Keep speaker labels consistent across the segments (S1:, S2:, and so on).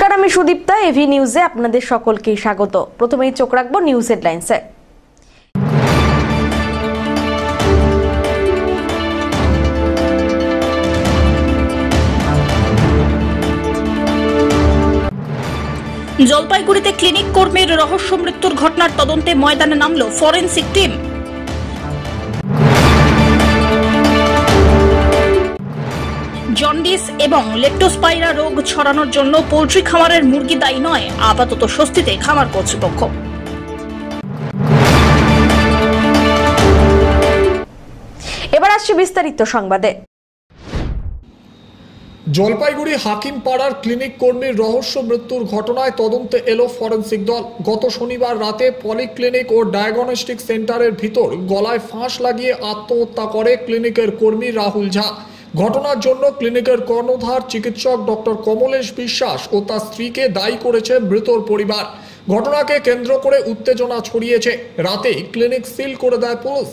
S1: নমস্কার, আমি সুদীপ্তা। এভি নিউজে আপনাদের সকলকে স্বাগত। প্রথমেই চোখ রাখবো নিউজ হেডলাইন্সে। জলপাইগুড়িতে ক্লিনিক কর্মীর রহস্য মৃত্যুর ঘটনার তদন্তে ময়দানে নামল ফরেনসিক টিম। জন্ডিস এবং লেপ্টোস্পাইরা রোগ ছড়ানোর জন্য পোল্ট্রি খামারের মুরগি দায়ী নয়, আপাতত স্বস্তিতে খামার কর্তৃপক্ষ। এবার আসছে বিস্তারিত সংবাদে।
S2: জলপাইগুড়ি হাকিমপাড়ার ক্লিনিক কর্মীর রহস্য মৃত্যুর ঘটনায় তদন্তে এলো ফরেনসিক দল। গত শনিবার রাতে পলিক্লিনিক ও ডায়াগনস্টিক সেন্টারের ভিতর গলায় ফাঁস লাগিয়ে আত্মহত্যা করে ক্লিনিকের কর্মী রাহুল ঝা। ঘটনার জন্য ক্লিনিকের কর্ণধার চিকিৎসক ডক্টর কমলেশ বিশ্বাস ও তার স্ত্রীকে দায়ী করেছে মৃতর পরিবার। ঘটনাকে কেন্দ্র করে উত্তেজনা ছড়িয়েছে। রাতেই ক্লিনিক সিল করে দেয় পুলিশ।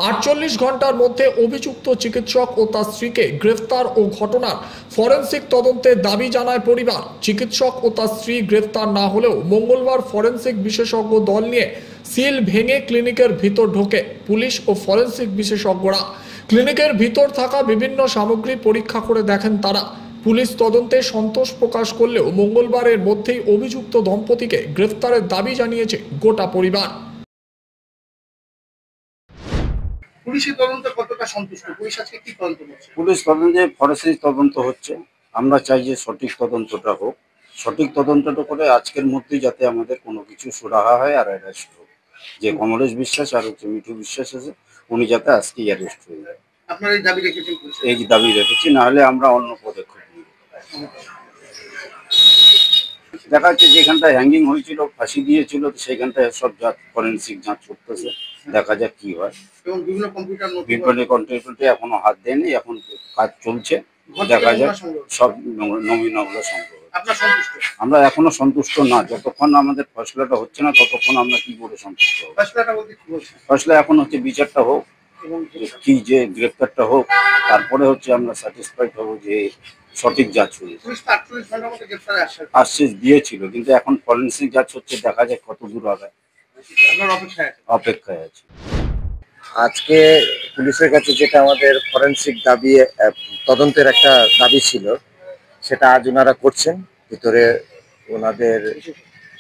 S2: 48 ঘন্টার মধ্যে অভিযুক্ত চিকিৎসক ও তার স্ত্রীকে গ্রেফতার ও ঘটনার ফরেনসিক তদন্তের দাবি জানায় পরিবার। চিকিৎসক ও তার স্ত্রী গ্রেফতার না হলেও মঙ্গলবার ফরেনসিক বিশেষজ্ঞ দল নিয়ে সিল ভেঙে ক্লিনিকের ভিতর ঢোকে পুলিশ ও ফরেনসিক বিশেষজ্ঞরা। ক্লিনিকের ভিতর থাকা বিভিন্ন সামগ্রী পরীক্ষা করে দেখেন তারা। পুলিশ তদন্তে সন্তোষ প্রকাশ করলেও মঙ্গলবারের মধ্যেই অভিযুক্ত দম্পতিকে গ্রেফতারের দাবি জানিয়েছে গোটা পরিবার।
S3: পুলিশের তদন্তে কতটা সন্তুষ্ট? পুলিশ আজকে কি তদন্ত করছে?
S4: পুলিশ তদন্তে ফরেনসিক তদন্ত হচ্ছে। আমরা চাই যে সঠিক তদন্তটা হোক। সঠিক তদন্তটা করে আজকের মধ্যেই যাতে আমাদের কোনো কিছু সুরাহা হয় আর অ্যারেস্ট হোক। যে কমলেশ বিশ্বাস আর হচ্ছে মিঠু বিশ্বাস আছে, উনি যাতে আজকেই অ্যারেস্ট হয়ে যায়।
S3: আপনারা এই দাবি রেখেছেন?
S4: এই দাবি রেখেছি, না হলে আমরা অন্য পদক্ষেপ নিব। দেখা যাচ্ছে যেখানটায় হ্যাঙ্গিং হয়েছিল, ফাঁসি দিয়েছিল, সেইখানটায় সব ফরেনসিক যাঁচ করতেছে, দেখা যাক কি হয়। এবং বিভিন্ন কম্পিউটার এখনো হাত দেয়নি, এখন কাজ চলছে, দেখা যাক সব নমুনাগুলো সংগ্রহ। আমরা এখনো সন্তুষ্ট না, যতক্ষণ আমাদের ফয়সলাটা হচ্ছে না ততক্ষণ আমরা কি করে সন্তুষ্ট হব। ফয়সলা এখন হচ্ছে বিচারটা হোক, কি যে গ্রেফতারটা হোক, তারপরে হচ্ছে আমরা স্যাটিসফাইড হব যে সঠিক যাচ হয়েছে। আশ্বাস দিয়েছিল, কিন্তু এখন ফরেনসিক যাচ হচ্ছে, দেখা যাক কত দূর হবে, অপেক্ষায় আছে।
S5: আজকে পুলিশের কাছে যেটা আমাদের ফরেনসিক দাবি, তদন্তের একটা দাবি ছিল, সেটা আজ ওনারা করছেন। ভিতরে ওনাদের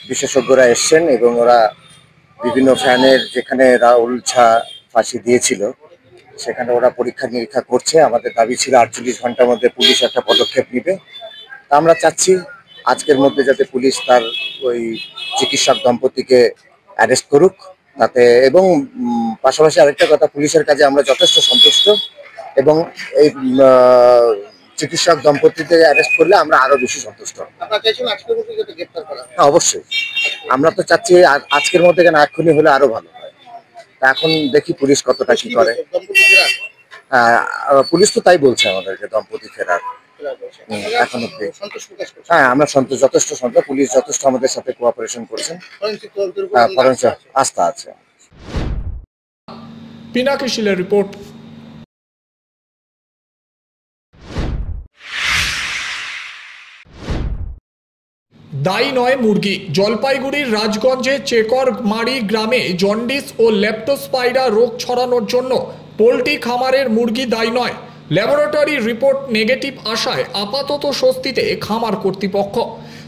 S5: বিশেষজ্ঞরা এসছেন এবং ওরা বিভিন্ন ফ্যানের যেখানে রাহুল ঝা ফাঁসি দিয়েছিল সেখানে ওরা পরীক্ষা নিরীক্ষা করছে। আমাদের দাবি ছিল 48 ঘন্টার মধ্যে পুলিশ একটা পদক্ষেপ নিবে। তা আমরা চাচ্ছি আজকের মধ্যে যাতে পুলিশ তার ওই চিকিৎসক দম্পতিকে অ্যারেস্ট করুক তাতে। এবং পাশাপাশি আরেকটা কথা, পুলিশের কাজে আমরা যথেষ্ট সন্তুষ্ট এবং এই চিকিৎসক দম্পতিকে অ্যারেস্ট করলে আমরা আরো বেশি সন্তুষ্ট। হ্যাঁ, অবশ্যই আমরা তো চাচ্ছি আজকের মধ্যে, কেন এক্ষুনি হলে আরো ভালো হয়। তা এখন দেখি পুলিশ কতটা কি করে। পুলিশ তো তাই বলছে আমাদেরকে, দম্পতি ফেরার এখন অব্দি। হ্যাঁ, আমরা যথেষ্ট সন্তুষ্ট। পুলিশ যথেষ্ট আমাদের সাথে কোঅপারেশন করছেন, আস্থা আছে।
S2: পিনাকি শিলের রিপোর্ট। দায়ী নয় মুরগি। জলপাইগুড়ির রাজগঞ্জে চেকরমারি গ্রামে জন্ডিস ও লেপ্টোস্পাইরা রোগ ছড়ানোর জন্য পোল্ট্রি খামারের মুরগি দায়ী নয়। ল্যাবরেটরি রিপোর্ট নেগেটিভ আসায় আপাতত স্বস্তিতে খামার কর্তৃপক্ষ।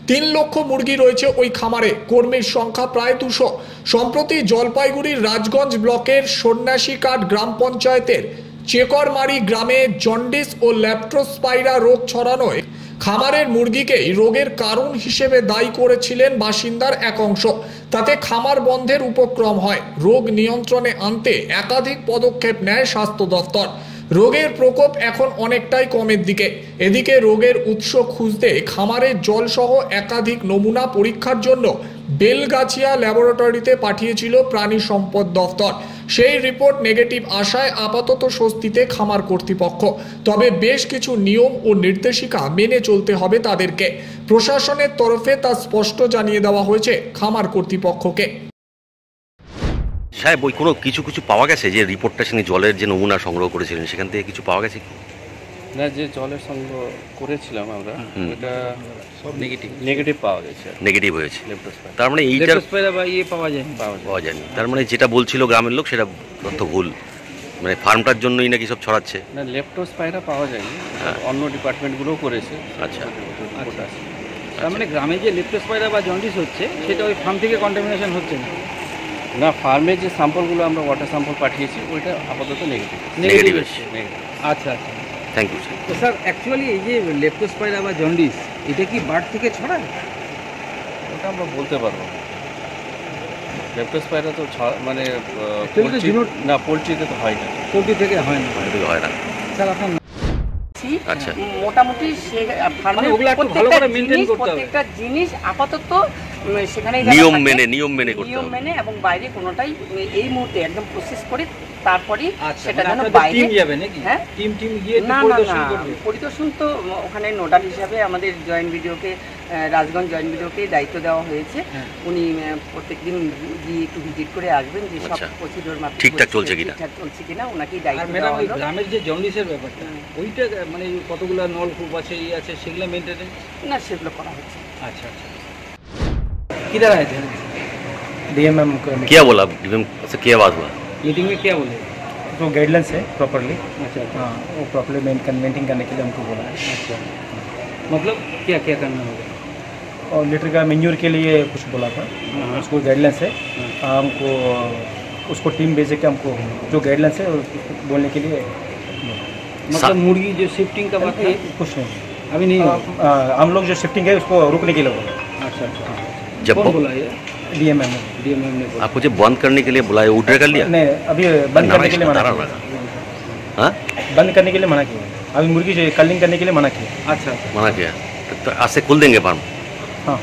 S2: 3 লক্ষ মুরগি রয়েছে ওই খামারে, কর্মীর সংখ্যা প্রায় 200। সম্প্রতি জলপাইগুড়ির রাজগঞ্জ ব্লকের সন্ন্যাসীকাট গ্রাম পঞ্চায়েতের চেকরমারি গ্রামে জন্ডিস ও লেপ্টোস্পাইরা রোগ ছড়ানোয় খামারের মুরগিকেই রোগের কারণ হিসেবে দায়ী করেছিলেন বাসিন্দার এক অংশ। তাতে খামার বন্ধের উপক্রম হয়। রোগ নিয়ন্ত্রণে আনতে একাধিক পদক্ষেপ নেয় স্বাস্থ্য দফতর। রোগের প্রকোপ এখন অনেকটাই কমের দিকে। এদিকে রোগের উৎস খুঁজতে খামারের জলসহ একাধিক নমুনা পরীক্ষার জন্য বেলগাছিয়া ল্যাবরেটরিতে পাঠিয়েছিল প্রাণী সম্পদ দফতর। সেই রিপোর্ট নেগেটিভ আসায় আপাতত স্বস্তিতে খামার কর্তৃপক্ষ। তবে বেশ কিছু নিয়ম ও নির্দেশিকা মেনে চলতে হবে তাদেরকে। প্রশাসনের তরফে তা স্পষ্ট জানিয়ে দেওয়া হয়েছে খামার কর্তৃপক্ষকে।
S6: সাহেব, ওই কোনো কিছু পাওয়া গেছে যে রিপোর্টটা, সেখানে জলের যে নমুনা সংগ্রহ করেছিলেন সেখান থেকে কিছু পাওয়া গেছে? না, যে জলের সংগ্রহ করেছিলাম আমরা ওটা সব নেগেটিভ পাওয়া গেছে।
S7: নেগেটিভ হয়েছে,
S6: লেপ্টোস্পাইরা
S7: তার মানে এইটা
S6: লেপ্টোস্পাইরা বা ইয়ে পাওয়া যায়নি।
S7: তার মানে যেটা বলছিল গ্রামের লোক সেটা তথ্য ভুল, মানে ফার্মটার জন্যই নাকি সব ছড়াচ্ছে।
S6: না, লেপ্টোস্পাইরা পাওয়া যায়নি, অন্য ডিপার্টমেন্টগুলোও করেছে।
S7: আচ্ছা,
S8: তার মানে গ্রামে যে লেপ্টোস্পাইরা বা জন্ডিস হচ্ছে সেটা ওই ফার্ম থেকে কন্টামিনেশন হচ্ছে না?
S6: না, ফার্মের যে স্যাম্পলগুলো আমরা ওয়াটার স্যাম্পল পাঠিয়েছি ওইটা আপাতত
S7: নেগেটিভ
S6: এসেছে।
S8: আচ্ছা আচ্ছা,
S7: থ্যাংক ইউ স্যার।
S8: তো স্যার অ্যাকচুয়ালি এই যে লেপ্টোস্পাইরা বা জন্ডিস এটা কি বার্ড থেকে ছড়ায়?
S6: ওটা আমরা বলতে পারবো না। লেপ্টোস্পাইরা তো মানে না, পোলট্রিতে তো হয় না,
S8: পোলট্রি থেকে হয় না।
S7: হয় না
S8: স্যার আপনার
S7: আচ্ছা,
S9: মোটামুটি
S8: মানে ওগুলো একটু ভালো করে মেইনটেইন করতে হবে।
S9: প্রত্যেকটা জিনিস আপাতত সেখানে
S7: নিয়ম মেনে করতে
S9: নিয়ম
S7: হবে।
S9: মেনে এবং বাইরে কোনোটাই এই মুহূর্তে একদম প্রসেস করে তারপরে সেটা যেন
S8: আপনাদের
S9: বাইরে
S8: টিম যাবে নাকি?
S9: হ্যাঁ,
S8: টিম গিয়ে
S9: না না
S8: পরিদর্শন
S9: না,
S8: করবে?
S9: পরিদর্শন তো ওখানে নোডাল হিসাবে আমাদের জয়েন্ট ভিডিওকে রাজগঞ্জ জয়েন্ট ভিডিওকে দায়িত্ব দেওয়া হয়েছে। উনি প্রত্যেকদিন গিয়ে একটু ভিজিট করে আসবেন যে সব
S7: আচ্ছা,
S9: প্রসিডিওর মাধ্যমে
S7: ঠিকঠাক চলছে কিনা
S9: ওনাকেই
S8: আর
S9: দায়িত্ব
S8: ম্যাডাম
S9: দেওয়া
S8: ওই
S9: হলো।
S8: গ্রামের যে জন্ডিসের ব্যাপারটা ওইটা মানে কতগুলো নলকূপ আছে এই আছে সেগুলো মেনটেনেন্স?
S9: না, সেগুলো করা হচ্ছে।
S8: अच्छा अच्छा, किधर आए थे?
S10: डीएमएम
S7: क्या बोला से क्या बात हुआ?
S8: मीटिंग में क्या बोले?
S10: जो गाइडलाइंस है प्रॉपरली,
S8: अच्छा
S10: हाँ वो प्रॉपरली मेंटेन करने के लिए हमको बोला है।
S8: अच्छा, मतलब क्या क्या करना होगा?
S10: और लीटर का मेन्यूर के लिए कुछ बोला था, उसको गाइडलाइंस है हमको, उसको टीम भेजे के हमको जो गाइडलाइंस है उसको बोलने के लिए।
S8: मतलब मुर्गी जो शिफ्टिंग का बात है
S10: कुछ नहीं
S8: अभी नहीं हुआ?
S10: हम लोग जो शिफ्टिंग है उसको रुकने के लिए बोला।
S8: अच्छा अच्छा,
S7: जब
S8: कौन बोला ये?
S10: डीएमएम
S8: डीएमएम ने बोला।
S7: आपको जब बंद करने के लिए बुलाया उठे कर लिया?
S10: नहीं, अभी बंद करने के लिए मना किया।
S7: हाँ,
S10: बंद करने के लिए मना किया, अभी मुर्गी जो कलिंग करने के लिए मना किया।
S8: अच्छा,
S7: मना किया तो आज से खुल देंगे फार्म?
S10: हाँ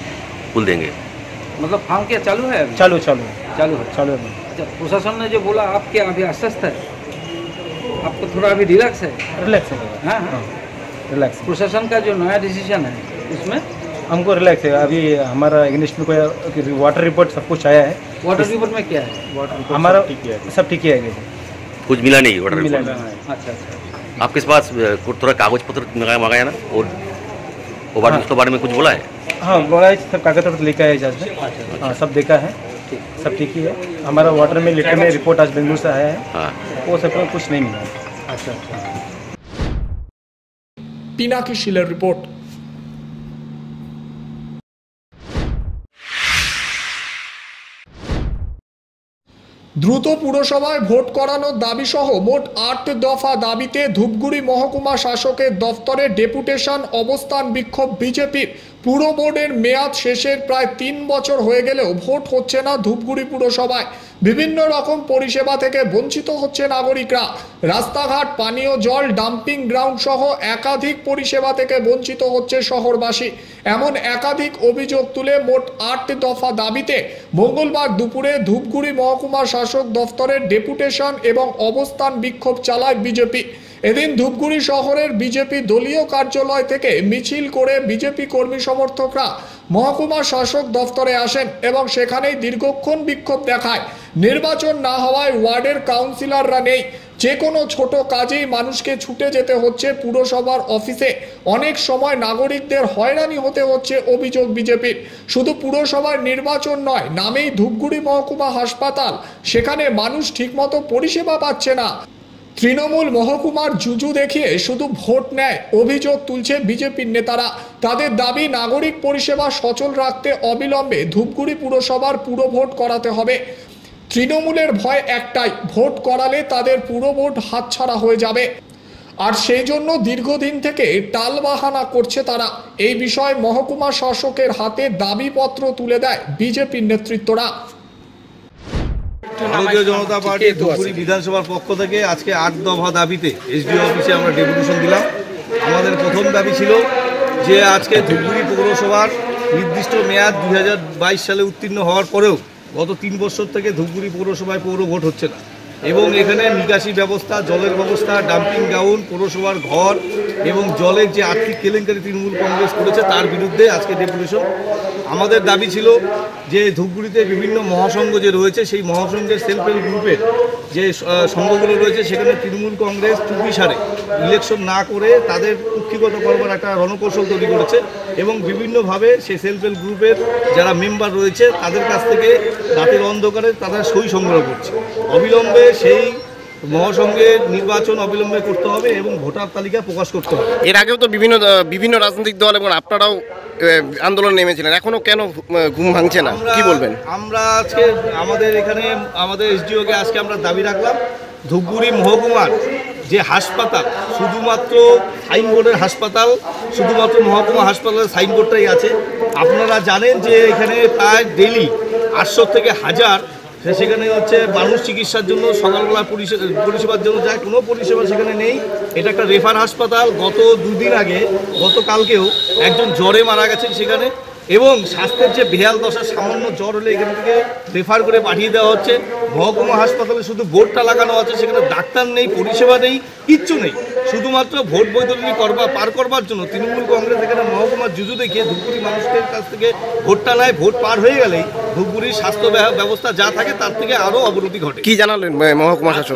S7: खुल देंगे।
S8: मतलब फार्म क्या चालू है अभी?
S10: चालू
S8: चालू है।
S10: चालू है।
S8: अच्छा, प्रशासन ने जो बोला आप क्या अभी आश्वस्त है? आपको थोड़ा अभी रिलैक्स है?
S10: रिलैक्स है,
S8: हाँ हाँ,
S10: रिलैक्स।
S8: प्रशासन का जो नया डिसीजन है उसमें
S10: हमको रिलैक्स है। अभी हमारा अगेंस्ट में कोई वाटर रिपोर्ट सब कुछ आया है।
S8: वाटर रिपोर्ट में क्या है?
S10: वाटर हमारा सब ठीक है,
S7: कुछ मिला नहीं वाटर
S10: मिला
S7: रिपोर्ट?
S10: नहीं।
S8: अच्छा अच्छा,
S7: आपके पास थोड़ा कागज पत्र मंगाया ना, और वो बारे में उसके बारे में कुछ बोला है?
S10: हाँ बोला है, सब कागज पत्र लेकर आए जज ने। हाँ सब देखा है, सब ठीक ही है। हमारा वाटर में लीटर में रिपोर्ट आज बेंगलुरु से आया है,
S7: हाँ,
S10: वो सब में कुछ नहीं मिला।
S8: अच्छा अच्छा।
S2: পিনাকি শিলের রিপোর্ট। দ্রুত পুরসভায় ভোট করানোর দাবি সহ মোট ৮ দফা দাবিতে ধূপগুড়ি মহকুমা শাসকের দফতরে ডেপুটেশন অবস্থান বিক্ষোভ বিজেপির। পুর বোর্ডের মেয়াদ শেষের প্রায় ৩ বছর হয়ে গেলেও ভোট হচ্ছে না ধূপগুড়ি পুরসভায়। বিভিন্ন রকম পরিষেবা থেকে বঞ্চিত হচ্ছে নাগরিকরা। রাস্তাঘাট, পানীয় জল, ডাম্পিং গ্রাউন্ড সহ একাধিক পরিষেবা থেকে বঞ্চিত হচ্ছে শহরবাসী। এমন একাধিক অভিযোগ তুলে মোট ৮ দফা দাবিতে মঙ্গলবার দুপুরে ধূপগুড়ি মহকুমা শাসক দফতরের ডেপুটেশন এবং অবস্থান বিক্ষোভ চালায় বিজেপি। এদিন ধূপগুড়ি শহরের বিজেপি দলীয় কার্যালয় থেকে মিছিল করে বিজেপি কর্মী সমর্থকরা মহকুমা শাসক দফতরে আসেন এবং সেখানেই দীর্ঘক্ষণ বিক্ষোভ দেখায়। নির্বাচন না হওয়ায় ওয়ার্ডের কাউন্সিলররা নেই। যে কোনো ছোট কাজেই মানুষকে ছুটে যেতে হচ্ছে পুরসভার অফিসে। অনেক সময় নাগরিকদের হয়রানি হতে হচ্ছে অভিযোগ বিজেপির। শুধু পুরসভার নির্বাচন নয়, নামেই ধূপগুড়ি মহকুমা হাসপাতাল, সেখানে মানুষ ঠিকমতো পরিষেবা পাচ্ছে না। তৃণমূল মহকুমার জুজু দেখিয়ে শুধু ভোট নেয় অভিযোগ তুলছে বিজেপির নেতারা। তাদের দাবি নাগরিক পরিষেবা সচল রাখতে অবিলম্বে ধূপগুড়ি পুরসভার পুরভোট করাতে হবে। তৃণমূলের ভয় একটাই, ভোট করালে তাদের পুরভোট হাতছাড়া হয়ে যাবে। আর সেই জন্য দীর্ঘদিন থেকে টালবাহানা করছে তারা। এই বিষয়ে মহকুমা শাসকের হাতে দাবিপত্র তুলে দেয় বিজেপির নেতৃত্বরা।
S11: ভারতীয় জনতা পার্টি ধূপগুড়ি বিধানসভার পক্ষ থেকে আজকে ৮ দফা দাবিতে এসডিও অফিসে আমরা ডেপুটেশন দিলাম। আমাদের প্রথম দাবি ছিল যে আজকে ধূপগুড়ি পৌরসভার নির্দিষ্ট মেয়াদ 2022 সালে উত্তীর্ণ হওয়ার পরেও গত 3 বছর থেকে ধূপগুড়ি পৌরসভায় পৌর ভোট হচ্ছে না, এবং এখানে নিকাশি ব্যবস্থা, জলের ব্যবস্থা, ডাম্পিং গ্রাউন্ড, পৌরসভার ঘর এবং জলের যে আর্থিক কেলেঙ্কারি তৃণমূল কংগ্রেস করেছে তার বিরুদ্ধে আজকে ডেপুটেশন। আমাদের দাবি ছিল যে ধূপগুড়িতে বিভিন্ন মহাসংঘ যে রয়েছে সেই মহাসংঘের সেলফ হেল্প গ্রুপের যে সংঘগুলো রয়েছে সেখানে তৃণমূল কংগ্রেস চুপি সারে ইলেকশন না করে তাদের কুক্ষিগত করবার একটা রণকৌশল তৈরি করেছে এবং বিভিন্নভাবে সেই সেলফ হেল্প গ্রুপের যারা মেম্বার রয়েছে তাদের কাছ থেকে রাতের অন্ধকারে তারা সই সংগ্রহ করছে। অবিলম্বে সেই মহাসংঘের নির্বাচন অবিলম্বে করতে হবে এবং ভোটার তালিকা প্রকাশ করতে হবে।
S12: এর আগেও তো বিভিন্ন রাজনৈতিক দল এবং আপনারাও আন্দোলন নেমেছিলেন, এখনো কেন ঘুম ভাঙছে না, কি বলবেন?
S11: আমরা আজকে আমাদের এখানে আমাদের এসডিওকে আজকে আমরা দাবি রাখলাম ধূপগুড়ি মহকুমার যে হাসপাতাল শুধুমাত্র সাইনবোর্ডের হাসপাতাল, শুধুমাত্র মহকুমা হাসপাতালের সাইনবোর্ডটাই আছে। আপনারা জানেন যে এখানে প্রায় ডেইলি 800 থেকে 1000 সেখানে হচ্ছে মানুষ চিকিৎসার জন্য সকালবেলা পরিষেবার জন্য যায়, কোনো পরিষেবা সেখানে নেই। এটা একটা রেফার হাসপাতাল। গত 2 দিন আগে গতকালকেও একজন জ্বরে মারা গেছেন সেখানে এবং স্বাস্থ্যের যে বেহাল দশা, সামান্য জ্বর হলে এখান থেকে রেফার করে পাঠিয়ে দেওয়া হচ্ছে। মহকুমা হাসপাতালে শুধু বোর্ডটা লাগানো আছে, সেখানে ডাক্তার নেই, পরিষেবা নেই, কিচ্ছু নেই। শুধুমাত্র ভোট বৈতরণী পার করবার জন্য তৃণমূল কংগ্রেস এখানে মহকুমার জুজু দেখিয়ে ধূপগুড়ি মানুষের কাছ থেকে ভোটটা নেয়। ভোট পার হয়ে গেলেই ধূপগুড়ির স্বাস্থ্য ব্যবস্থা যা থাকে তার থেকে আরও অবনতি ঘটে।
S12: কি জানালেন মহকুমা শাসক?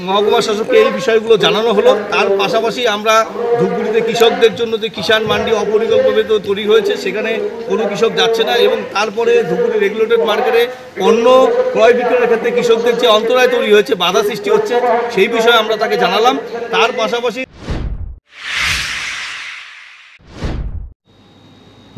S11: মহকুমা শাসককে এই বিষয়গুলো জানানো হলো। তার পাশাপাশি আমরা ধূপগুড়িতে কৃষকদের জন্য যে কিষাণ মান্ডি অপরিকল্পিতভাবে তৈরি হয়েছে সেখানে কোনো কৃষক যাচ্ছে না এবং তারপরে ধূপগুড়ি রেগুলেটেড মার্কেটে পণ্য ক্রয় বিক্রয়ের ক্ষেত্রে কৃষকদের যে অন্তরায় তৈরি হয়েছে, বাধা সৃষ্টি হচ্ছে, সেই বিষয়ে আমরা তাকে জানালাম। তার পাশাপাশি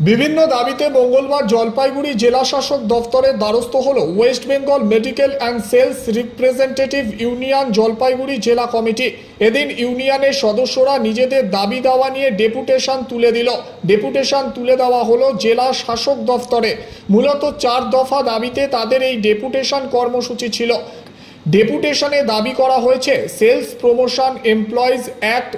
S2: বিভিন্ন দাবিতে মঙ্গলবার জলপাইগুড়ি জেলা শাসক দফতরের দ্বারস্থ হল West Bengal medical and sales representative union Jalpaiguri জেলা কমিটি। এদিন ইউনিয়নের সদস্যরা নিজেদের দাবি দাওয়া নিয়ে ডেপুটেশন তুলে দিল। ডেপুটেশন তুলে দেওয়া হলো জেলা শাসক দফতরে। মূলত 4 দফা দাবিতে তাদের এই ডেপুটেশন কর্মসূচি ছিল। ডেপুটেশনে দাবি করা হয়েছে সেলস প্রমোশন এমপ্লয়িজ অ্যাক্ট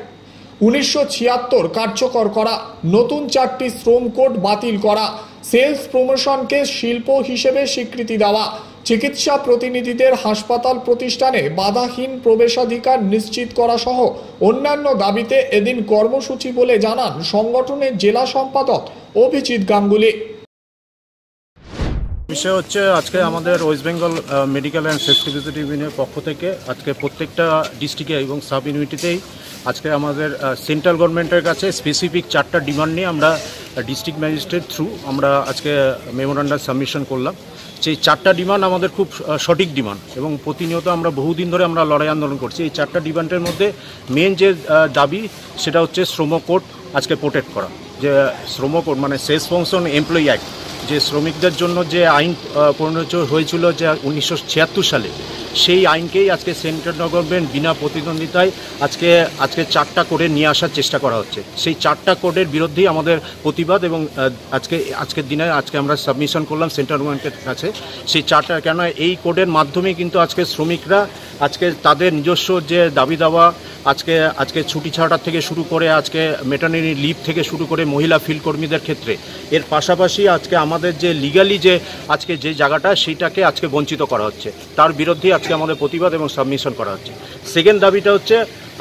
S2: 1976 কার্যকর করা, নতুন 4টি শ্রম কোড বাতিল করা, সেলস প্রমোশনকে শিল্প হিসেবে স্বীকৃতি দেওয়া, চিকিৎসা প্রতিনিধিদের হাসপাতাল প্রতিষ্ঠানে বাধাহীন প্রবেশাধিকার নিশ্চিত করা সহ অন্যান্য দাবিতে এদিন কর্মসূচি বলে জানান সংগঠনের জেলা সম্পাদক অভিজিৎ গাঙ্গুলি।
S13: বিষয় হচ্ছে আজকে আমাদের West Bengal medical and sales representative ইউনিয়নের পক্ষ থেকে আজকে প্রত্যেকটা ডিস্ট্রিক্টে এবং সাব ইউনিটিতেই আজকে আমাদের সেন্ট্রাল গভর্নমেন্টের কাছে স্পেসিফিক 4টা ডিমান্ড নিয়ে আমরা ডিস্ট্রিক্ট ম্যাজিস্ট্রেট থ্রু আমরা আজকে মেমোরান্ডাম সাবমিশন করলাম। সেই 4টা ডিমান্ড আমাদের খুব সঠিক ডিমান্ড এবং প্রতিনিয়ত আমরা বহুদিন ধরে আমরা লড়াই আন্দোলন করছি। এই 4টা ডিমান্ডের মধ্যে মেন যে দাবি সেটা হচ্ছে শ্রম কোড আজকে প্রোটেক্ট করা। যে শ্রম কোড মানে সেলস প্রমোশন এমপ্লয়ি অ্যাক্ট, যে শ্রমিকদের জন্য যে আইন প্রণয়ন হয়েছিল যে 1976 সালে, সেই আইনকেই আজকে সেন্ট্রাল গভর্নমেন্ট বিনা প্রতিদ্বন্দ্বিতায় আজকে 4টা কোডে নিয়ে আসার চেষ্টা করা হচ্ছে। সেই 4টা কোডের বিরুদ্ধেই আমাদের প্রতিবাদ এবং আজকের দিনে আমরা সাবমিশন করলাম সেন্ট্রাল গভর্নমেন্টের কাছে। সেই 4টা কেন এই কোডের মাধ্যমে কিন্তু আজকে শ্রমিকরা আজকে তাদের নিজস্ব যে দাবি দাওয়া আজকে ছুটি ছাড়ার থেকে শুরু করে আজকে মেটার্নিটি লিভ থেকে শুরু করে মহিলা ফিল্ড কর্মীদের ক্ষেত্রে, এর পাশাপাশি আজকে আমাদের যে লিগালি যে আজকে যে জায়গাটা সেইটাকে আজকে বঞ্চিত করা হচ্ছে, তার বিরুদ্ধে আজকে আমাদের প্রতিবাদ এবং সাবমিশন করা হচ্ছে। সেকেন্ড দাবিটা হচ্ছে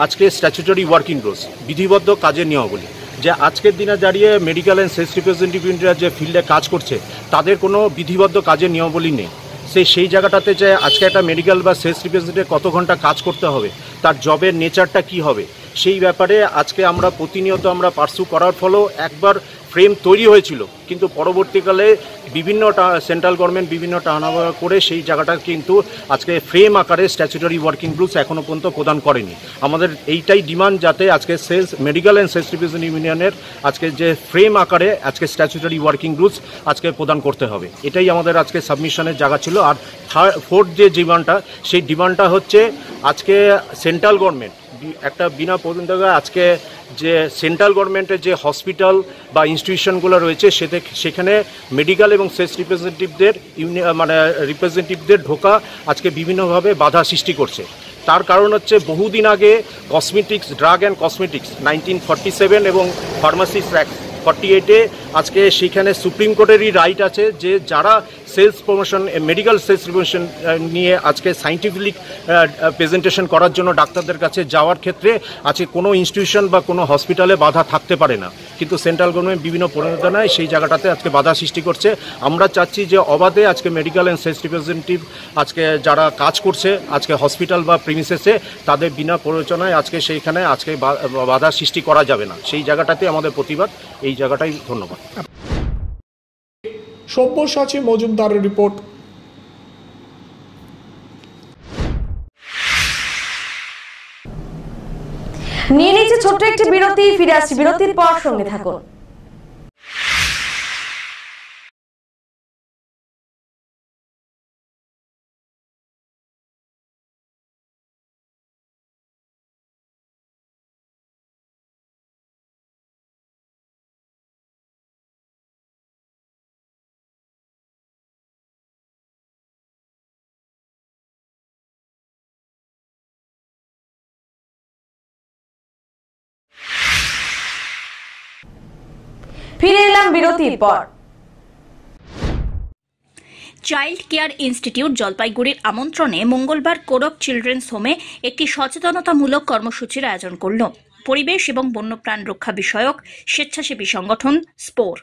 S13: আজকে স্ট্যাচুটরি ওয়ার্কিং রুলস, বিধিবদ্ধ কাজের নিয়মাবলী, যে আজকের দিনে দাঁড়িয়ে মেডিকেল অ্যান্ড সেলস রিপ্রেজেন্টেটিভ ইউনিটরা যে ফিল্ডে কাজ করছে তাদের কোনো বিধিবদ্ধ কাজের নিয়মাবলী নেই। সেই জায়গাটাতে যে আজকে একটা মেডিকেল বা সেলস রিপ্রেজেন্টেটিভ কত ঘন্টা কাজ করতে হবে, তার জবের নেচারটা কি হবে, সেই ব্যাপারে আজকে আমরা প্রতিনিয়ত আমরা পার্সু করার ফলেও একবার ফ্রেম তৈরি হয়েছিল, কিন্তু পরবর্তীকালে বিভিন্ন সেন্ট্রাল গভর্নমেন্ট বিভিন্ন টানাভাড়া করে সেই জায়গাটা কিন্তু আজকে ফ্রেম আকারে স্ট্যাচুটরি ওয়ার্কিং রুলস এখনও পর্যন্ত প্রদান করেনি। আমাদের এইটাই ডিমান্ড যাতে আজকে sales medical and sales representative ইউনিয়নের আজকে যে ফ্রেম আকারে আজকে স্ট্যাচুটরি ওয়ার্কিং রুলস আজকে প্রদান করতে হবে, এটাই আমাদের আজকে সাবমিশনের জায়গা ছিল। আর ফোর্থ যে ডিমান্ডটা, সেই ডিমান্ডটা হচ্ছে আজকে সেন্ট্রাল গভর্নমেন্ট একটা বিনা প্রতিদ্বন্দ্বিতায় আজকে যে সেন্ট্রাল গভর্নমেন্টের যে হসপিটাল বা ইনস্টিটিউশনগুলো রয়েছে সেখানে মেডিকেল এবং সেলস রিপ্রেজেন্টেটিভদের ঢোকা আজকে বিভিন্নভাবে বাধা সৃষ্টি করছে। তার কারণ হচ্ছে বহুদিন আগে কসমেটিক্স, ড্রাগ অ্যান্ড কসমেটিক্স 1947 এবং ফার্মাসিস্ট অ্যাক্ট 48-এ আজকে সেখানে সুপ্রিম কোর্টেরই রাইট আছে যে যারা sales promotion medical sales promotion নিয়ে আজকে সাইন্টিফিক প্রেজেন্টেশন করার জন্য ডাক্তারদের কাছে যাওয়ার ক্ষেত্রে আজকে কোনো ইনস্টিটিউশন বা কোনো হসপিটালে বাধা থাকতে পারে না, কিন্তু সেন্ট্রাল গভর্নমেন্ট বিভিন্ন প্রণোদনায় সেই জায়গাটাতে আজকে বাধা সৃষ্টি করছে। আমরা চাচ্ছি যে অবাধে আজকে মেডিকেল অ্যান্ড সেলস রিপ্রেজেন্টেটিভ আজকে যারা কাজ করছে আজকে হসপিটাল বা প্রিমিসেসে তাদের বিনা প্ররোচনায় আজকে সেইখানে আজকে বাধা সৃষ্টি করা যাবে না, সেই জায়গাটাতে আমাদের প্রতিবাদ, এই জায়গাটাই। ধন্যবাদ।
S2: সব্যসাচী মজুমদারের রিপোর্ট।
S14: নিয়ে নিচ্ছে ছোট্ট একটি বিরতি, ফিরে আসছি বিরতির পর, সঙ্গে থাকুন। ফিরে এলাম বিরতির পর।
S1: চাইল্ড কেয়ার ইনস্টিটিউট জলপাইগুড়ির আমন্ত্রণে মঙ্গলবার কোরক চিলড্রেন্স হোমে একটি সচেতনতামূলক কর্মসূচির আয়োজন করল পরিবেশ এবং বন্যপ্রাণ রক্ষা বিষয়ক স্বেচ্ছাসেবী সংগঠন স্পোর।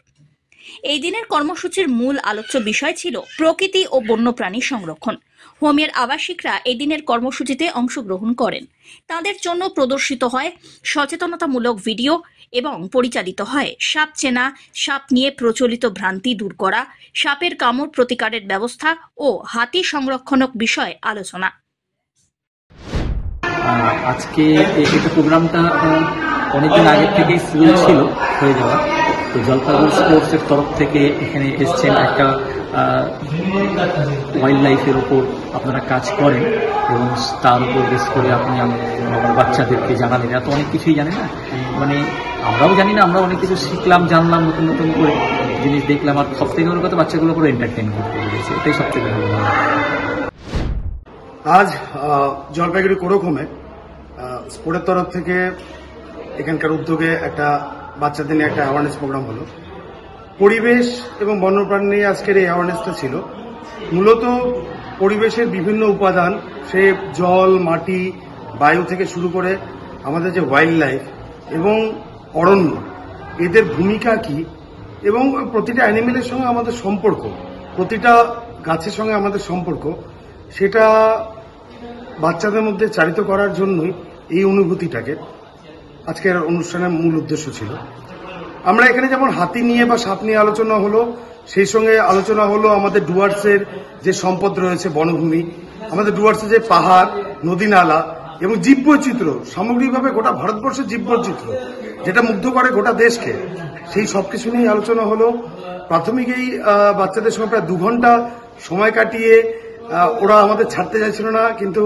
S1: এই দিনের কর্মসূচির মূল আলোচ্য বিষয় ছিল প্রকৃতি ও বন্যপ্রাণী সংরক্ষণ। হোমের আবাসিকরা এই দিনের কর্মসূচিতে অংশগ্রহণ করেন। তাদের জন্য প্রদর্শিত হয় সচেতনতামূলক ভিডিও এবং পরিচালিত হয় সাপ চেনা, সাপ নিয়ে প্রচলিত ভ্রান্তি দূর করা, সাপের কামড় প্রতিকারের ব্যবস্থা ও হাতি সংরক্ষণক বিষয়ে আলোচনা।
S15: আজকে এটা প্রোগ্রামটা অনেকদিন আগের থেকেই ফুল ছিল হয়ে যাওয়া, তো জলপাইগুড়ি স্পোর্টসের তরফ থেকে এখানে এসছেন। একটা ওয়াইল্ড লাইফের ওপর আপনারা কাজ করেন এবং তার উপর বেশ করে আপনি আমার বাচ্চাদেরকে জানালেন। এরা তো অনেক কিছুই জানে না, মানে আমরাও জানি না, আমরা অনেক কিছু শিখলাম, জানলাম, নতুন নতুন করে জিনিস দেখলাম। আর সব থেকে বড় কথা, বাচ্চাগুলো পুরো এন্টারটেইন করতে পেরেছে, এটাই সব থেকে ভালো।
S3: আজ জলপাইগুড়ি কোরক হোমে স্পোর্টের তরফ থেকে এখানকার উদ্যোগে একটা বাচ্চাদের নিয়ে একটা অ্যাওয়ারনেস প্রোগ্রাম হলো। পরিবেশ এবং বন্যপ্রাণী নিয়ে আজকের এই অ্যাওয়ারনেসটা ছিল। মূলত পরিবেশের বিভিন্ন উপাদান, সে জল, মাটি, বায়ু থেকে শুরু করে আমাদের যে ওয়াইল্ড লাইফ এবং অরণ্য, এদের ভূমিকা কি এবং প্রতিটা অ্যানিমেলের সঙ্গে আমাদের সম্পর্ক, প্রতিটা গাছের সঙ্গে আমাদের সম্পর্ক, সেটা বাচ্চাদের মধ্যে চালিত করার জন্যই এই অনুভূতিটাকে আজকের অনুষ্ঠানের মূল উদ্দেশ্য ছিল। আমরা এখানে যেমন হাতি নিয়ে বা সাপ নিয়ে আলোচনা হলো, সেই সঙ্গে আলোচনা হলো আমাদের ডুয়ার্সের যে সম্পদ রয়েছে, বনভূমি, আমাদের ডুয়ার্সের যে পাহাড়, নদী নালা এবং জীববৈচিত্র্য, সামগ্রিকভাবে গোটা ভারতবর্ষের জীববৈচিত্র্য যেটা মুগ্ধ করে গোটা দেশকে, সেই সবকিছু নিয়ে আলোচনা হলো। প্রাথমিক এই বাচ্চাদের সঙ্গে প্রায় 2 ঘন্টা সময় কাটিয়ে ওরা আমাদের ছাড়তে চাইছিল না, কিন্তু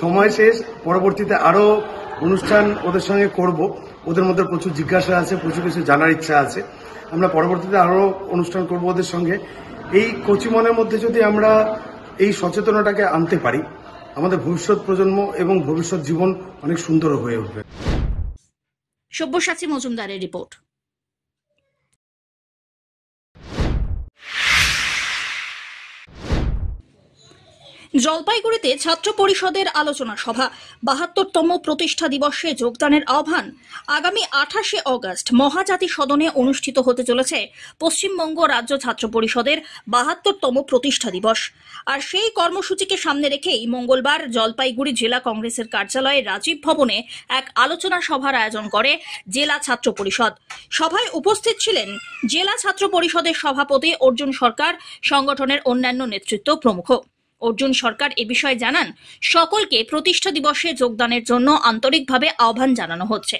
S3: সময় শেষ। পরবর্তীতে আরো অনুষ্ঠান ওদের সঙ্গে করব, ওদের মধ্যে প্রচুর জিজ্ঞাসা আছে, প্রচুর কিছু জানার ইচ্ছা আছে। আমরা পরবর্তীতে আরো অনুষ্ঠান করব ওদের সঙ্গে। এই কচি মনের মধ্যে যদি আমরা এই সচেতনতাকে আনতে পারি, আমাদের ভবিষ্যৎ প্রজন্ম এবং ভবিষ্যৎ জীবন অনেক সুন্দর হয়ে উঠবে।
S1: সব্যসাচী মজুমদারের রিপোর্ট। জলপাইগুড়িতে ছাত্র পরিষদের আলোচনা সভা, ৭২তম প্রতিষ্ঠা দিবসে যোগদানের আহ্বান। আগামী ২৮শে অগস্ট মহাজাতি সদনে অনুষ্ঠিত হতে চলেছে পশ্চিমবঙ্গ রাজ্য ছাত্র পরিষদের ৭২তম প্রতিষ্ঠা দিবস। আর সেই কর্মসূচিকে সামনে রেখেই মঙ্গলবার জলপাইগুড়ি জেলা কংগ্রেসের কার্যালয়ে রাজীব ভবনে এক আলোচনা সভার আয়োজন করে জেলা ছাত্র পরিষদ। সভায় উপস্থিত ছিলেন জেলা ছাত্র পরিষদের সভাপতি অর্জুন সরকার, সংগঠনের অন্যান্য নেতৃত্ব প্রমুখ। অর্জুন সরকার এ বিষয়ে জানান, সকলকে প্রতিষ্ঠা দিবসে যোগদানের জন্য আন্তরিকভাবে আহ্বান জানানো হচ্ছে।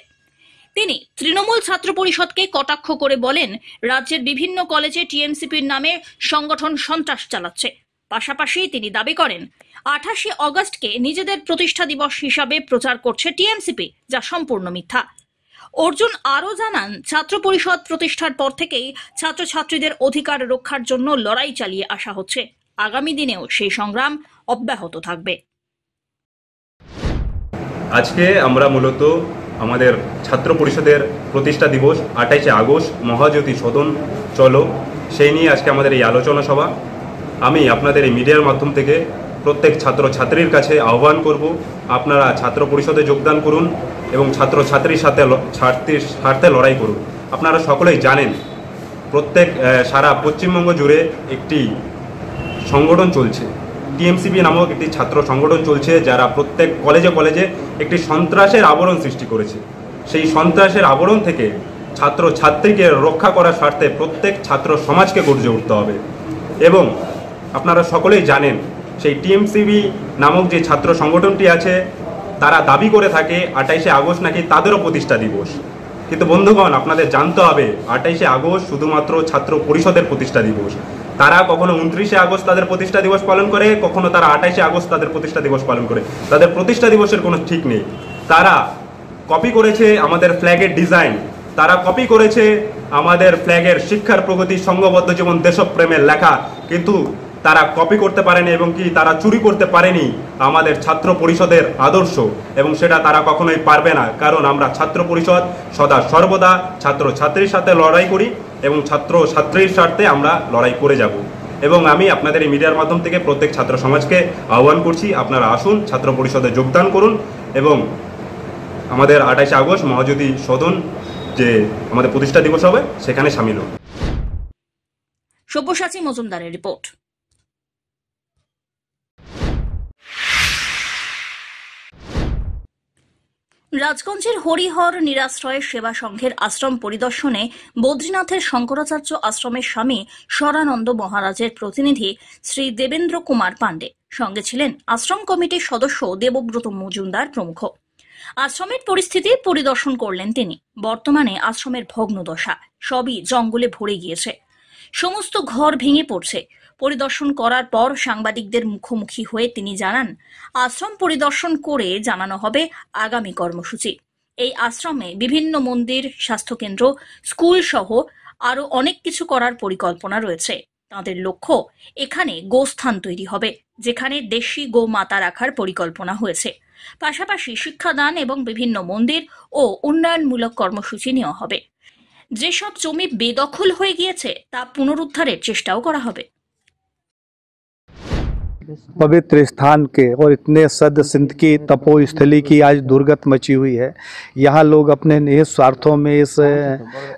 S1: তিনি তৃণমূল ছাত্র পরিষদকে কটাক্ষ করে বলেন, রাজ্যের বিভিন্ন কলেজে টিএমসিপির নামে সংগঠন সন্ত্রাস চালাচ্ছে। পাশাপাশি তিনি দাবি করেন, ২৮শে অগস্টকে নিজেদের প্রতিষ্ঠা দিবস হিসাবে প্রচার করছে টিএমসিপি, যা সম্পূর্ণ মিথ্যা। অর্জুন আরও জানান, ছাত্র পরিষদ প্রতিষ্ঠার পর থেকেই ছাত্রছাত্রীদের অধিকার রক্ষার জন্য লড়াই চালিয়ে আসা হচ্ছে। আগামী দিনেও সেই সংগ্রাম অব্যাহত থাকবে।
S16: আজকে আমরা মূলত আমাদের ছাত্র পরিষদের প্রতিষ্ঠা দিবস 28শে আগস্ট মহাজ্যোতি সদন চলো, সেই নিয়ে আজকে আমাদের এই আলোচনা সভা। আমি আপনাদের এই মিডিয়ার মাধ্যম থেকে প্রত্যেক ছাত্রছাত্রীর কাছে আহ্বান করব, আপনারা ছাত্র পরিষদে যোগদান করুন এবং ছাত্রছাত্রীর স্বার্থে লড়াই করুন। আপনারা সকলেই জানেন প্রত্যেক সারা পশ্চিমবঙ্গ জুড়ে একটি সংগঠন চলছে, টিএমসিপি নামক একটি ছাত্র সংগঠন চলছে, যারা প্রত্যেক কলেজে কলেজে একটি সন্ত্রাসের আবরণ সৃষ্টি করেছে। সেই সন্ত্রাসের আবরণ থেকে ছাত্রছাত্রীকে রক্ষা করার স্বার্থে প্রত্যেক ছাত্র সমাজকে গর্জে উঠতে হবে। এবং আপনারা সকলেই জানেন সেই টিএমসিপি নামক যে ছাত্র সংগঠনটি আছে, তারা দাবি করে থাকে 28শে আগস্ট নাকি তাদেরও প্রতিষ্ঠা দিবস। কিন্তু বন্ধুগণ, আপনাদের জানতে হবে 28শে আগস্ট শুধুমাত্র ছাত্র পরিষদের প্রতিষ্ঠা দিবস। তারা কখনো 29শে আগস্ট তাদের প্রতিষ্ঠা দিবস পালন করে, কখনো তারা 28শে আগস্ট তাদের প্রতিষ্ঠা দিবস পালন করে। তাদের প্রতিষ্ঠা দিবসের কোনো ঠিক নেই। তারা কপি করেছে আমাদের ফ্ল্যাগের ডিজাইন, তারা কপি করেছে আমাদের ফ্ল্যাগের শিক্ষার প্রগতি, সংঘবদ্ধ জীবন, দেশপ্রেমের লেখা, কিন্তু তারা কপি করতে পারেনি এবং কি তারা চুরি করতে পারেনি আমাদের ছাত্র পরিষদের আদর্শ, এবং সেটা তারা কখনোই পারবে না। কারণ আমরা ছাত্র পরিষদ সদা সর্বদা ছাত্রছাত্রীর সাথে লড়াই করি এবং ছাত্রছাত্রীর স্বার্থে আমরা লড়াই করে যাব। এবং আমি আপনাদের এই মিডিয়ার মাধ্যম থেকে প্রত্যেক ছাত্র সমাজকে আহ্বান করছি, আপনারা আসুন, ছাত্র পরিষদে যোগদান করুন এবং আমাদের 28শে আগস্ট মহাজ্যোতি সদন যে আমাদের প্রতিষ্ঠা দিবস হবে সেখানে সামিল হন।
S1: সব্যসাচী মজুমদারের রিপোর্ট। রাজগঞ্জের হরিহর নিরাশ্রয় সেবা সংঘের আশ্রম পরিদর্শনে বদ্রীনাথের শঙ্করাচার্য আশ্রমের স্বামী স্বরানন্দ মহারাজের প্রতিনিধি শ্রী দেবেন্দ্র কুমার পাণ্ডে, সঙ্গে ছিলেন আশ্রম কমিটির সদস্য দেবব্রত মজুমদার প্রমুখ। আশ্রমের পরিস্থিতি পরিদর্শন করলেন তিনি। বর্তমানে আশ্রমের ভগ্নদশা, সবই জঙ্গলে ভরে গিয়েছে, সমস্ত ঘর ভেঙে পড়ছে। পরিদর্শন করার পর সাংবাদিকদের মুখোমুখি হয়ে তিনি জানান, আশ্রম পরিদর্শন করে জানানো হবে আগামী কর্মসূচি। এই আশ্রমে বিভিন্ন মন্দির, স্বাস্থ্যকেন্দ্র, স্কুল সহ আরো অনেক কিছু করার পরিকল্পনা রয়েছে। তাদের লক্ষ্য, এখানে গোস্থান তৈরি হবে, যেখানে দেশি গোমাতা রাখার পরিকল্পনা হয়েছে। পাশাপাশি শিক্ষাদান এবং বিভিন্ন মন্দির ও উন্নয়নমূলক কর্মসূচি নেওয়া হবে। যেসব জমি বেদখল হয়ে গিয়েছে তা পুনরুদ্ধারের চেষ্টাও করা হবে।
S17: पवित्र स्थान के और इतने सद सिंध की तपोस्थली की आज दुर्गत मची हुई है। यहाँ लोग अपने निहित स्वार्थों में इस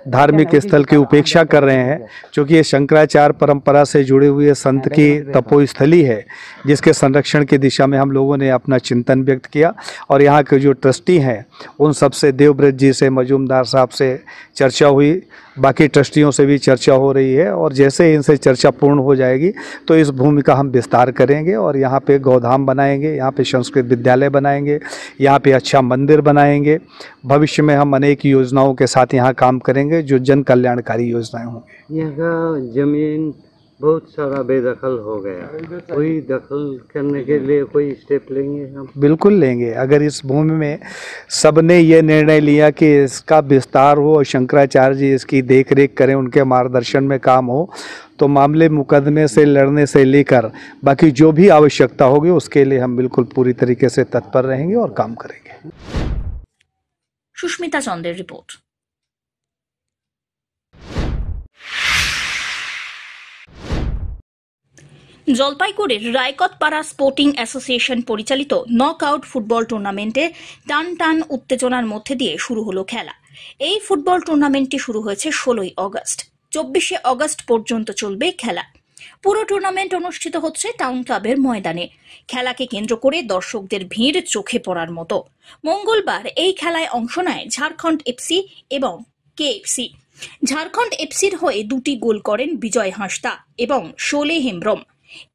S17: धार्मिक स्थल की उपेक्षा कर रहे हैं, क्योंकि ये शंकराचार्य परंपरा से जुड़े हुए संत की तपोस्थली है, जिसके संरक्षण की दिशा में हम लोगों ने अपना चिंतन व्यक्त किया। और यहाँ के जो ट्रस्टी हैं उन सबसे, देवव्रत जी से, मजूमदार साहब से चर्चा हुई, बाकी ट्रस्टियों से भी चर्चा हो रही है। और जैसे इनसे चर्चा पूर्ण हो जाएगी तो इस भूमि का हम विस्तार करेंगे और यहाँ पे गौधाम बनाएंगे, यहाँ पे संस्कृत विद्यालय बनाएंगे, यहाँ पे अच्छा मंदिर बनाएंगे। भविष्य में हम अनेक योजनाओं के साथ यहाँ काम करेंगे जो जन कल्याणकारी योजनाएं होंगी।
S18: यहाँ का जमीन बहुत सारा बेदखल हो गया, कोई दखल करने के लिए कोई स्टेप लेंगे हम?
S17: बिल्कुल लेंगे। अगर इस भूमि में सबने ये निर्णय लिया कि इसका विस्तार हो और शंकराचार्य जी इसकी देखरेख करें, उनके मार्गदर्शन में काम हो, तो मामले मुकदमे से लड़ने से लेकर बाकी जो भी आवश्यकता होगी उसके लिए हम बिल्कुल पूरी तरीके से तत्पर रहेंगे और काम करेंगे।
S1: सुष्मिता चंद्रेर रिपोर्ट। জলপাইগুড়ির রায়কতপাড়া স্পোর্টিং অ্যাসোসিয়েশন পরিচালিত নক আউট ফুটবল টুর্নামেন্টে টান টান উত্তেজনার মধ্যে দিয়ে শুরু হলো খেলা। এই ফুটবল টুর্নামেন্টটি শুরু হয়েছে 16ই অগস্ট, 24শে অগস্ট পর্যন্ত চলবে খেলা। পুরো টুর্নামেন্ট অনুষ্ঠিত হচ্ছে টাউন ক্লাবের ময়দানে। খেলাকে কেন্দ্র করে দর্শকদের ভিড় চোখে পড়ার মতো। মঙ্গলবার এই খেলায় অংশ নেয় ঝাড়খণ্ড এফসি এবং কেএফসি। ঝাড়খণ্ড এফসির হয়ে 2টি গোল করেন বিজয় হাঁসদা এবং শোলে হেমব্রম।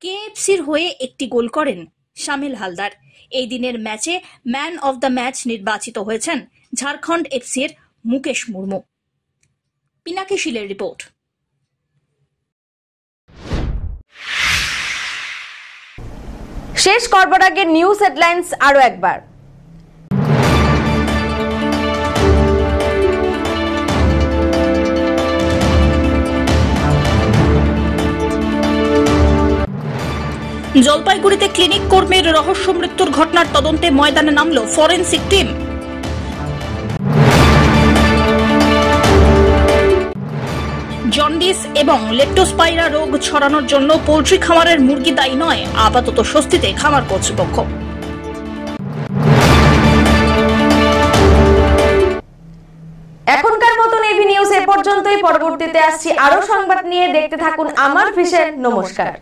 S1: কেএফসির হয়ে 1টি গোল করেন শামিল হালদার। এই দিনের ম্যাচে ম্যান অব দ্য ম্যাচ নির্বাচিত হয়েছেন ঝাড়খণ্ড এফসির মুকেশ মুর্মু। পিনাকি শীলের রিপোর্ট।
S14: শেষ করবার আগে নিউজ হেডলাইন্স আরো একবার।
S1: জলপাইগুড়িতে ক্লিনিক কর্মীর রহস্য মৃত্যুর ঘটনার তদন্তে ময়দানে নামল ফরেনসিক টিম। জন্ডিস এবং লেপ্টোস্পাইরা রোগ ছড়ানোর জন্য পোল্ট্রি খামারের মুরগি দায়ী নয়, আপাতত স্বস্তিতে খামার কর্তৃপক্ষ।
S14: এখনকার মতন এভি নিউজ এ পর্যন্তই। পরবর্তীতে আসছি আরো সংবাদ নিয়ে। দেখতে থাকুন আমার ভিশন। নমস্কার।